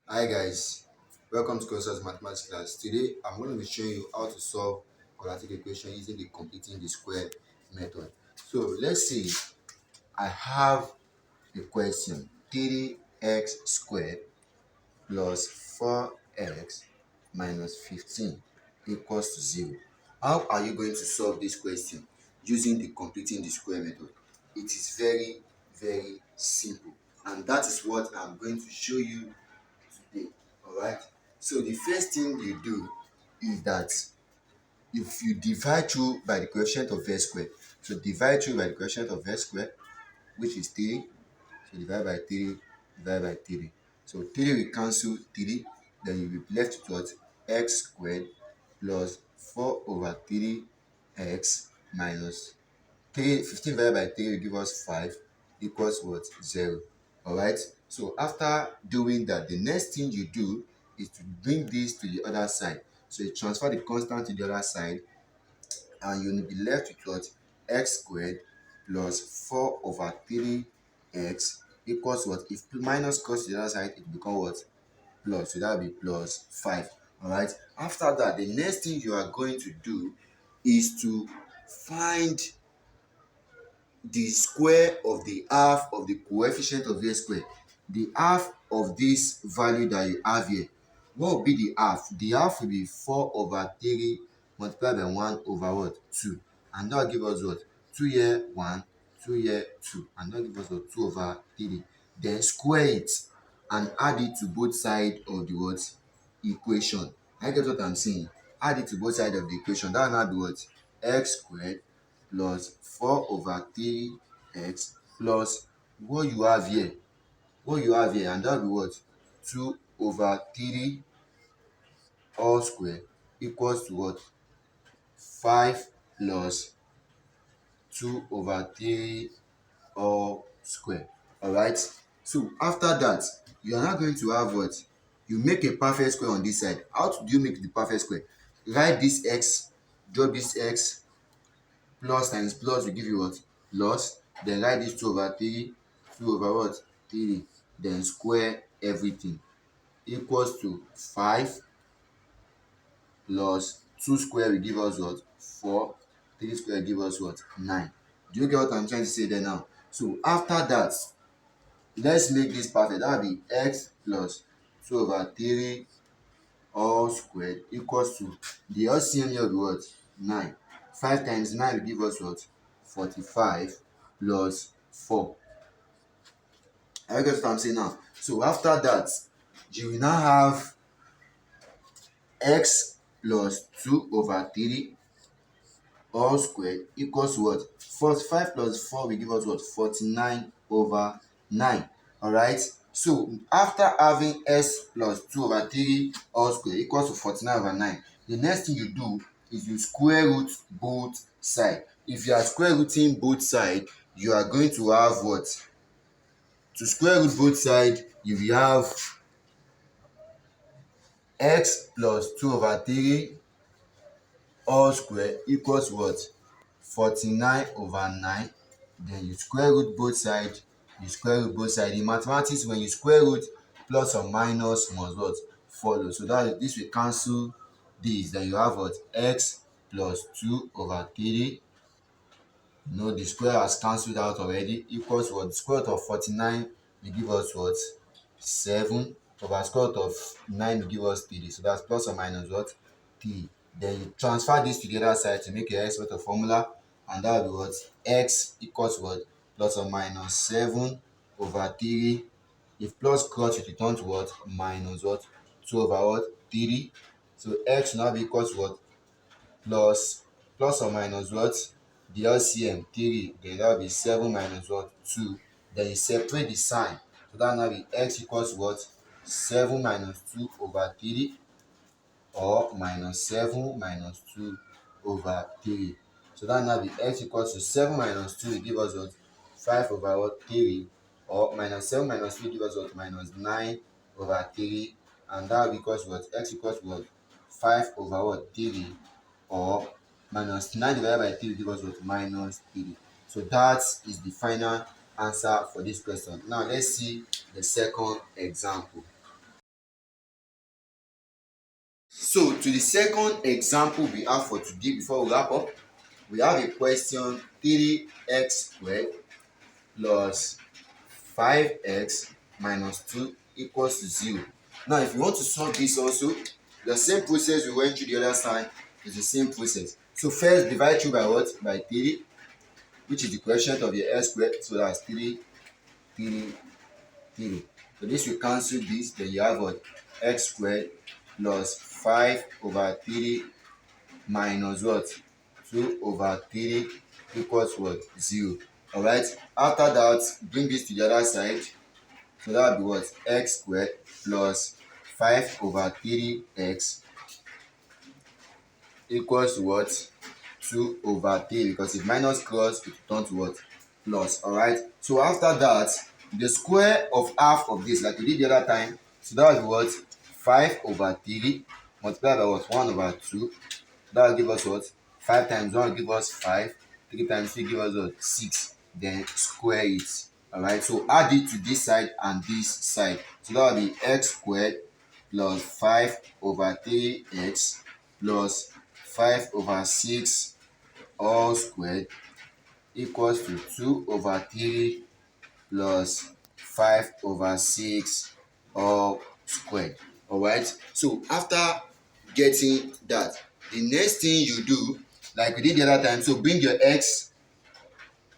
Hi guys, welcome to Consensus Mathematics class. Today I'm going to be showing you how to solve quadratic equation using the completing the square method. So let's see, I have a question: 3x squared plus 4x minus 15 equals to 0. How are you going to solve this question using the completing the square method? It is very simple, and that is what I'm going to show you today. All right, so the first thing you do is that if you divide through by the coefficient of x squared, so divide through by the coefficient of x squared, which is 3. So divide by 3, divide by 3. So 3 will cancel 3, then you will be left with what? X squared plus 4 over 3x minus 3. 15 divided by 3 will give us 5 equals what? 0. Alright, so after doing that, the next thing you do is to bring this to the other side. So you transfer the constant to the other side, and you will be left with what? X squared plus 4 over 3x equals what? If minus goes to the other side, it becomes what? Plus. So that will be plus 5. Alright, after that, the next thing you are going to do is to find the square of the half of the coefficient of x squared. The half of this value that you have here, what will be the half? The half will be 4 over 3 multiplied by 1 over what? 2. And that will give us what? 2 here 1, 2 here 2, and that will give us what? 2 over 3. Then square it and add it to both sides of the what? Equation. I get what I'm saying? Add it to both sides of the equation. That will now be what? X squared plus 4 over 3x plus what you have here, and that will be what? 2 over 3 all square equals to what? 5 plus 2 over 3 all square. Alright, so after that, you are now going to have what? You make a perfect square on this side. How do you make the perfect square? Write this x, drop this x, plus times plus will give you what? Plus. Then write this 2 over 3, 2 over what? 3. Then square everything equals to 5 plus 2 square will give us what? 4. 3 square will give us what? 9. Do you get what I'm trying to say there now? So after that, let's make this perfect. That will be x plus 2 over 3 all squared equals to, the LCM here will be what? 9. 5 times 9 will give us what? 45 plus 4. I get what I'm saying now. So after that, you will now have x plus 2 over 3 all squared equals what? 45 plus 4 will give us what? 49 over 9. Alright, so after having s plus 2 over 3 all squared equals to 49 over 9, the next thing you do is you square root both sides. If you are square rooting both sides, you are going to have what? To square root both sides, you will have x plus 2 over 3 all square equals what? 49 over 9. Then you square root both sides. You square root both sides. In mathematics, when you square root, plus or minus must what? Follow. So that this will cancel this. Then you have what? X plus 2 over 3. No, the square has cancelled out already. Equals what? The square root of 49 will give us what? 7. Over square root of 9 will give us 3. So that's plus or minus what? 3. Then you transfer this to the other side to make your x with a formula, and that will be what? X equals what? Plus or minus 7 over 3. If plus cross, it returns to what? Minus what? 2 over what? 3. So x now be equals to what? Plus or minus what? The LCM 3, then that will be 7 minus what? 2. Then you separate the sign, so that now be x equals what? 7 minus 2 over 3, or minus 7 minus 2 over 3. So that now be x equals to 7 minus 2 will give us what? 5 over what? 3, or minus 7 minus 3 give us what? Minus 9 over 3, and that will be equals to what? X equals to what? 5 over what? 3, or minus 9 divided by 3 give us what? Minus 3. So that is the final answer for this question. Now let's see the second example. So to the second example we have for today before we wrap up, we have a question 3x² plus 5x minus 2 equals to 0. Now if you want to solve this also, the same process we went through the other side is the same process. So first divide through by what? By 3, which is the quotient of your x squared, so that's 3, 3, 3. So this will cancel this, then you have what? X squared plus 5 over 3 minus what? 2 over 3 equals what? 0. Alright, after that, bring this to the other side. So that will be what? X squared plus 5 over 3x equals to what? 2 over 3, because if minus cross, it will turn to what? Plus. Alright, so after that, the square of half of this, like we did the other time, so that will be what? 5 over 3 multiplied by what? 1 over 2. That will give us what? 5 times 1 will give us 5. 3 times 3 give us what? 6. Then square it. Alright, so add it to this side and this side. So that will be x squared plus 5 over 3x plus 5 over 6 all squared equals to 2 over 3 plus 5 over 6 all squared. Alright, so after getting that, the next thing you do, like we did the other time, so bring your x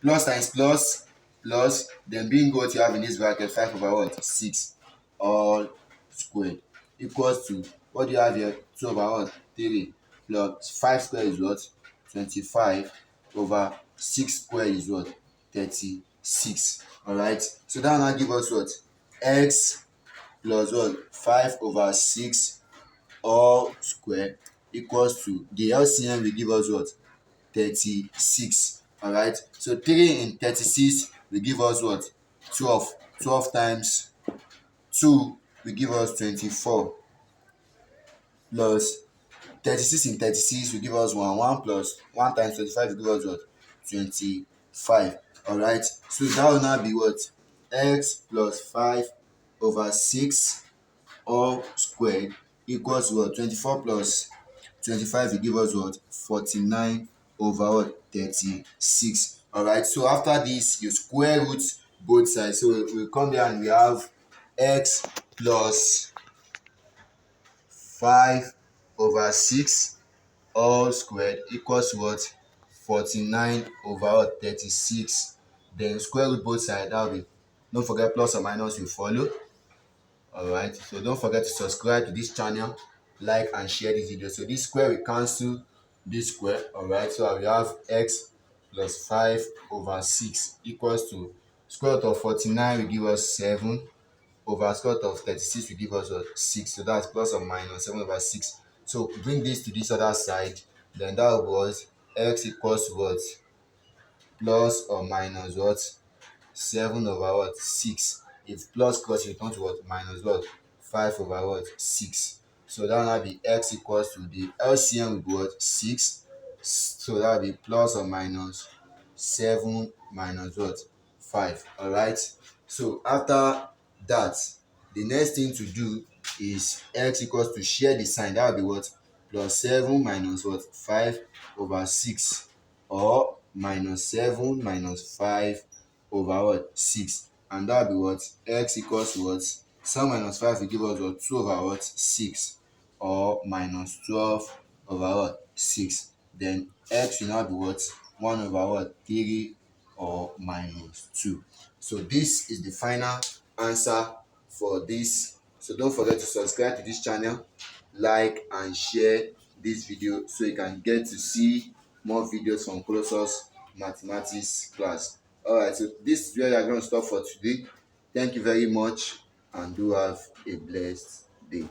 plus times plus plus, then bring what you have in this bracket, 5 over what? 6 all squared equals to what do you have here? 2 over what? 3 plus 5 squared is what? 25 over 6 squared is what? 36. Alright, so that now give us what? X plus what? 5 over 6 all squared equals to, the LCM will give us what? 36. Alright, so 3 in 36 will give us what? 12. 12 times 2 will give us 24 plus 36 in 36 will give us 1. 1 plus 1 times 25 will give us what? 25. Alright, so that will now be what? X plus 5 over 6 all squared equals what? 24 plus 25 will give us what? 49 over what? 36. Alright, so after this you square root both sides. So we come here and we have x plus 5 over 6 all squared equals what? 49 over what? 36. Then square root both sides, that will be, don't forget plus or minus will follow. Alright, so don't forget to subscribe to this channel, like and share this video. So this square will cancel this square. Alright, so I will have x plus 5 over 6 equals to square root of 49 will give us 7 over square root of 36 will give us 6. So that's plus or minus 7 over 6. So bring this to this other side, then that was x equals to what? Plus or minus what? 7 over what? 6. If plus cross, you turn to what? Minus what? 5 over what? 6. So that will now be x equals to, the LCM will be what? 6. So that will be plus or minus 7 minus what? 5. Alright, so after that, the next thing to do is x equals to, share the sign. That will be what? Plus 7 minus what? 5 over 6, or minus 7 minus 5 over what? 6. And that will be what? X equals to what? 7 minus 5 will give us what? 2 over what? 6, or minus 12 over what? 6. Then x will now be what? 1 over what? 3, or minus 2. So this is the final answer for this. So don't forget to subscribe to this channel, like and share this video so you can get to see more videos from Colossus Mathematics class. Alright, so this is where we are going to stop for today. Thank you very much and do have a blessed day.